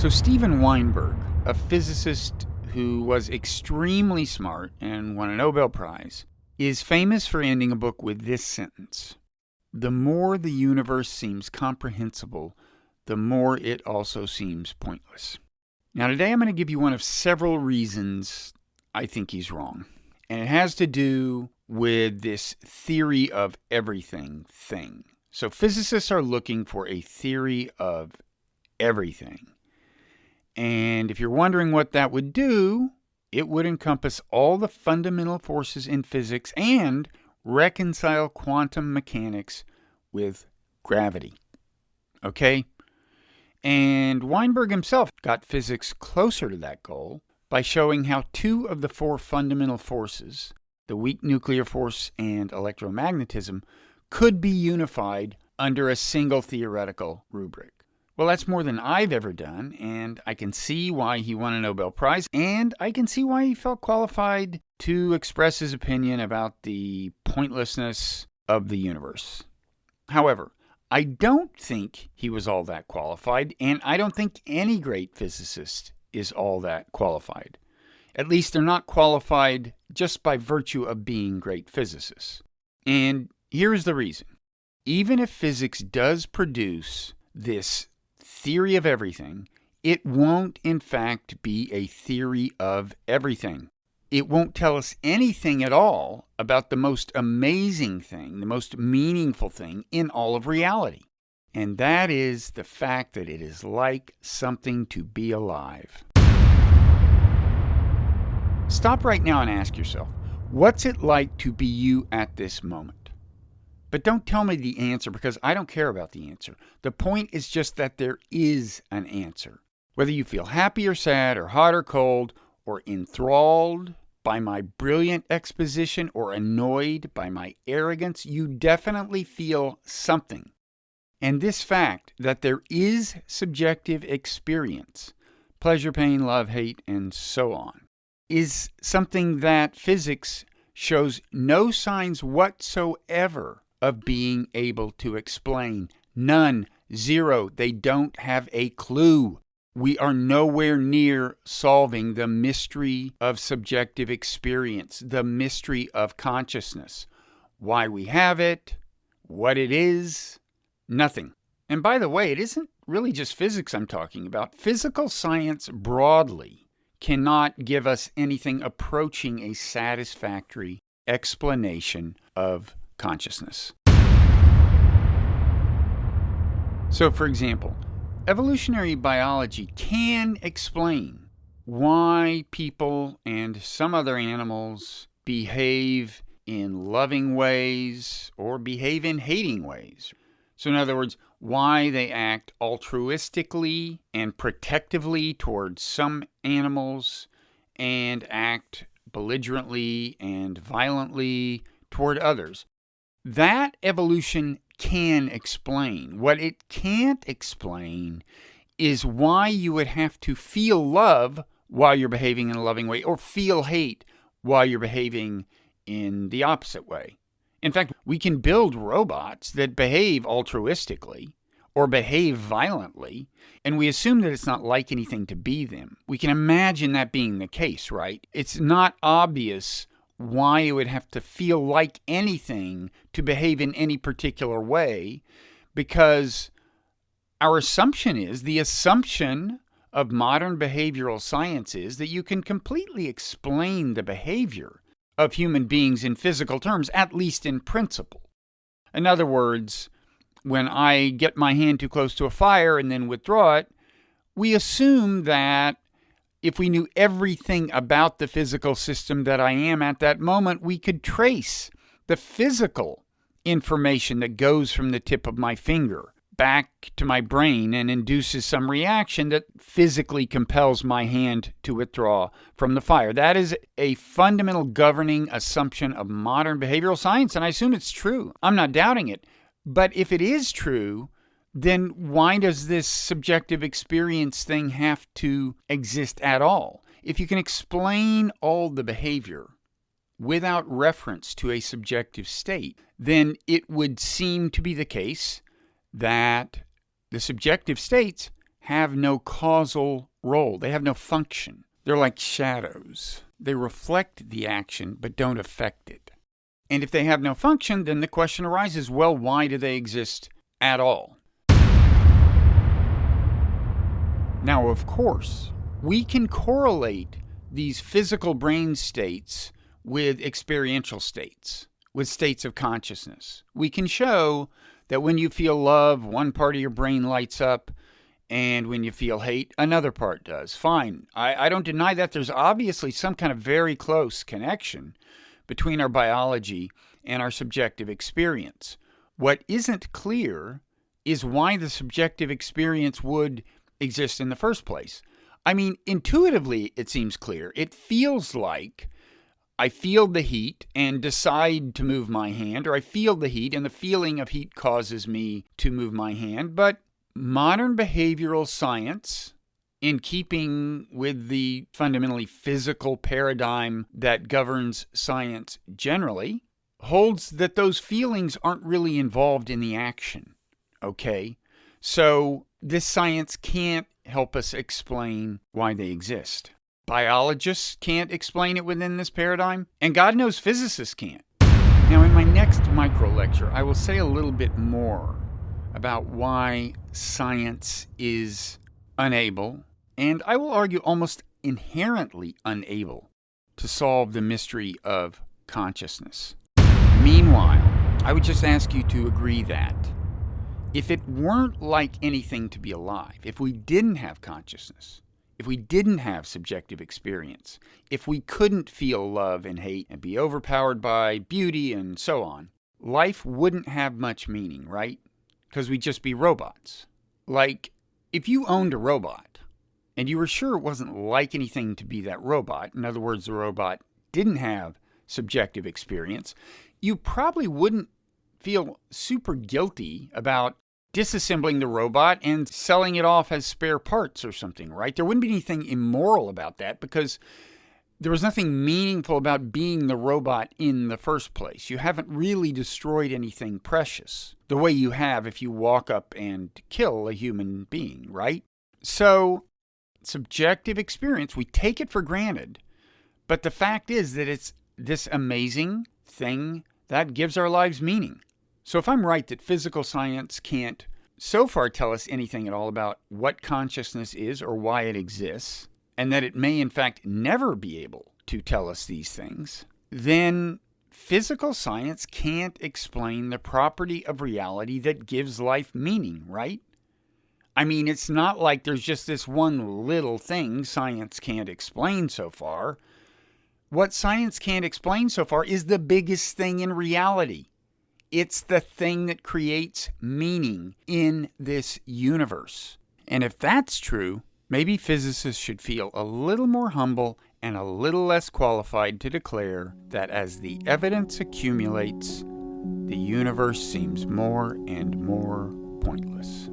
So Steven Weinberg, a physicist who was extremely smart and won a Nobel Prize, is famous for ending a book with this sentence: "The more the universe seems comprehensible, the more it also seems pointless." Now today I'm going to give you one of several reasons I think he's wrong. And it has to do with this theory of everything thing. So physicists are looking for a theory of everything. And if you're wondering what that would do, it would encompass all the fundamental forces in physics and reconcile quantum mechanics with gravity. Okay? And Weinberg himself got physics closer to that goal by showing how two of the four fundamental forces, the weak nuclear force and electromagnetism, could be unified under a single theoretical rubric. Well, that's more than I've ever done, and I can see why he won a Nobel Prize, and I can see why he felt qualified to express his opinion about the pointlessness of the universe. However, I don't think he was all that qualified, and I don't think any great physicist is all that qualified. At least they're not qualified just by virtue of being great physicists. And here's the reason. Even if physics does produce this theory of everything, it won't in fact be a theory of everything. It won't tell us anything at all about the most amazing thing, the most meaningful thing in all of reality. And that is the fact that it is like something to be alive. Stop right now and ask yourself, what's it like to be you at this moment? But don't tell me the answer, because I don't care about the answer. The point is just that there is an answer. Whether you feel happy or sad or hot or cold or enthralled by my brilliant exposition or annoyed by my arrogance, you definitely feel something. And this fact that there is subjective experience, pleasure, pain, love, hate, and so on, is something that physics shows no signs whatsoever of being able to explain. None. Zero. They don't have a clue. We are nowhere near solving the mystery of subjective experience, the mystery of consciousness. Why we have it, what it is, nothing. And by the way, it isn't really just physics I'm talking about. Physical science broadly cannot give us anything approaching a satisfactory explanation of consciousness. So, for example, evolutionary biology can explain why people and some other animals behave in loving ways or behave in hating ways. So, in other words, why they act altruistically and protectively towards some animals and act belligerently and violently toward others. That evolution can explain. What it can't explain is why you would have to feel love while you're behaving in a loving way, or feel hate while you're behaving in the opposite way. In fact, we can build robots that behave altruistically or behave violently, and we assume that it's not like anything to be them. We can imagine that being the case, right? It's not obvious why it would have to feel like anything to behave in any particular way, because our assumption is, the assumption of modern behavioral science is, that you can completely explain the behavior of human beings in physical terms, at least in principle. In other words, when I get my hand too close to a fire and then withdraw it, we assume that if we knew everything about the physical system that I am at that moment, we could trace the physical information that goes from the tip of my finger back to my brain and induces some reaction that physically compels my hand to withdraw from the fire. That is a fundamental governing assumption of modern behavioral science, and I assume it's true. I'm not doubting it. But if it is true, then why does this subjective experience thing have to exist at all? If you can explain all the behavior without reference to a subjective state, then it would seem to be the case that the subjective states have no causal role. They have no function. They're like shadows. They reflect the action but don't affect it. And if they have no function, then the question arises, well, why do they exist at all? Now, of course, we can correlate these physical brain states with experiential states, with states of consciousness. We can show that when you feel love, one part of your brain lights up, and when you feel hate, another part does. Fine. I don't deny that. There's obviously some kind of very close connection between our biology and our subjective experience. What isn't clear is why the subjective experience would exist in the first place. I mean, intuitively, it seems clear. It feels like I feel the heat and decide to move my hand, or I feel the heat and the feeling of heat causes me to move my hand. But modern behavioral science, in keeping with the fundamentally physical paradigm that governs science generally, holds that those feelings aren't really involved in the action. Okay? So this science can't help us explain why they exist. Biologists can't explain it within this paradigm, and God knows physicists can't. Now, in my next micro lecture, I will say a little bit more about why science is unable, and I will argue almost inherently unable, to solve the mystery of consciousness. Meanwhile, I would just ask you to agree that if it weren't like anything to be alive, if we didn't have consciousness, if we didn't have subjective experience, if we couldn't feel love and hate and be overpowered by beauty and so on, life wouldn't have much meaning, right? Because we'd just be robots. Like, if you owned a robot and you were sure it wasn't like anything to be that robot, in other words, the robot didn't have subjective experience, you probably wouldn't feel super guilty about disassembling the robot and selling it off as spare parts or something, right? There wouldn't be anything immoral about that because there was nothing meaningful about being the robot in the first place. You haven't really destroyed anything precious the way you have if you walk up and kill a human being, right? So, subjective experience, we take it for granted, but the fact is that it's this amazing thing that gives our lives meaning. So if I'm right that physical science can't so far tell us anything at all about what consciousness is or why it exists, and that it may in fact never be able to tell us these things, then physical science can't explain the property of reality that gives life meaning, right? I mean, it's not like there's just this one little thing science can't explain so far. What science can't explain so far is the biggest thing in reality. It's the thing that creates meaning in this universe. And if that's true, maybe physicists should feel a little more humble and a little less qualified to declare that as the evidence accumulates, the universe seems more and more pointless.